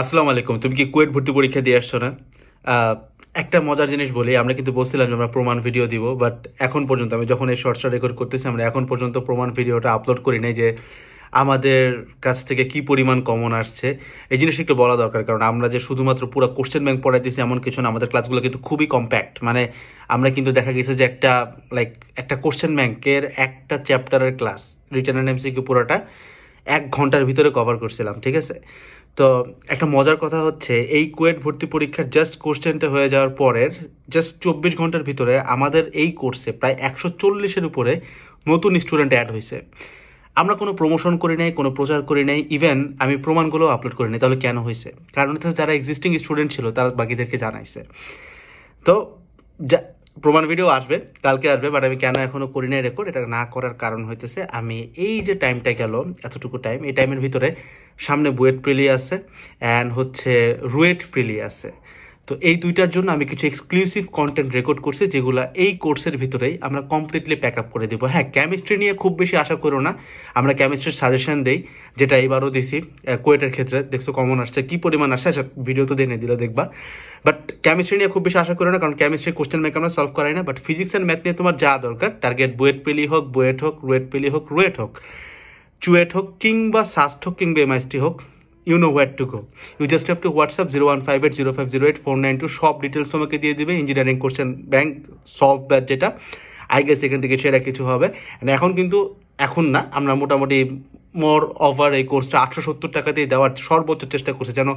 আসসালামু আলাইকুম। তুমি কি কুয়েট ভর্তি পরীক্ষা দিয়ে আসছো না? আহ, একটা মজার জিনিস বলি, আমরা কিন্তু বলছিলাম যে আমরা প্রমাণ ভিডিও দিব, বাট এখন পর্যন্ত আমি যখন এই শর্টসটা রেকর্ড করতেছি আমরা এখন পর্যন্ত প্রমাণ ভিডিওটা আপলোড করি নাই যে আমাদের কাছ থেকে কি পরিমাণ কমন আসছে। এই জিনিসটা একটু বলা দরকার, কারণ আমরা যে শুধুমাত্র পুরো কোশ্চেন ব্যাংক পড়াইতেছি এমন কিছু না। আমাদের ক্লাসগুলো কিন্তু খুবই কম্প্যাক্ট, মানে আমরা কিন্তু দেখা গেছে যে একটা কোশ্চেন ব্যাংকের একটা চ্যাপ্টারের ক্লাস রিটেন অ্যান্ড এমসিকিউ পুরোটা 1 ঘন্টার ভিতরে কভার করছিলাম, ঠিক আছে? তো একটা মজার কথা হচ্ছে, এই কুয়েট ভর্তি পরীক্ষার জাস্ট কোশ্চেনটা হয়ে যাওয়ার পরের জাস্ট 24 ঘন্টার ভিতরে আমাদের এই কোর্সে প্রায় 140-এর উপরে নতুন স্টুডেন্ট অ্যাড হয়েছে। আমরা কোনো প্রমোশন করি নাই, কোনো প্রচার করি নাই, ইভেন আমি প্রমাণগুলো আপলোড করি নাই। তাহলে কেন হয়েছে? কারণ হচ্ছে যারা এক্সিস্টিং স্টুডেন্ট ছিল তারা বাকিদেরকে জানাইছে। তো যা প্রমাণ ভিডিও আসবে, কালকে আসবে, বাট আমি কেন এখনো করি নাই রেকর্ড, এটা না করার কারণ হইতেছে আমি এই যে টাইমটা গেল, এতটুকু টাইম, এই টাইমের ভিতরে সামনে বুয়েট প্রিলি আছে অ্যান্ড হচ্ছে রুয়েট প্রিলি আছে। তো এই দুইটার জন্য আমি কিছু এক্সক্লুসিভ কন্টেন্ট রেকর্ড করছি, যেগুলো এই কোর্সের ভিতরেই আমরা কমপ্লিটলি প্যাক আপ করে দেবো। হ্যাঁ, কেমিস্ট্রি নিয়ে খুব বেশি আশা করো না, আমরা কেমিস্ট্রির সাজেশন দেই, যেটা এইবারও দিছি। কোয়েটের ক্ষেত্রে দেখছো কমন আসছে, কি পরিমাণ আসছে, আচ্ছা ভিডিও তো দিয়ে দিলে দেখবা। বাট কেমিস্ট্রি নিয়ে খুব বেশি আশা করো না, কারণ কেমিস্ট্রি কোশ্চেন ব্যাংক আমরা সলভ করাই না। বাট ফিজিক্স অ্যান্ড ম্যাথ নিয়ে তোমার যা দরকার, টার্গেট বুয়েট প্রিলি হোক, বুয়েট হোক, রুয়েট প্রিলি হোক, রুয়েট হোক, চুয়েট হোক, কিংবা সাস্ট হোক, কিংবা এমআইএসটি হোক, you know where to go. You just have to WhatsApp 01580500849, সব ডিটেলস তোমাকে দিয়ে দিবে। Engineering question bank solve batch, যেটা আই গেস এখান থেকে সেরা কিছু হবে। এখন কিন্তু, এখন না, আমরা মোটামুটি মোর ওভার এই কোর্সটা 870 টাকা দিয়ে দেওয়ার সর্বোচ্চ চেষ্টা করছে, যেন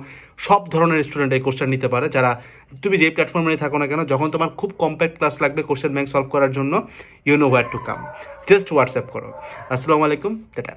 সব ধরনের স্টুডেন্ট এই কোর্সটা নিতে পারে। যারা তুমি যেই প্ল্যাটফর্মে থাকো না কেন, যখন তোমার খুব কম্প্যাক্ট ক্লাস লাগবে কোশ্চেন ব্যাংক সলভ করার জন্য, you know where to come, just WhatsApp করো। আসসালামু আলাইকুম, টাটা।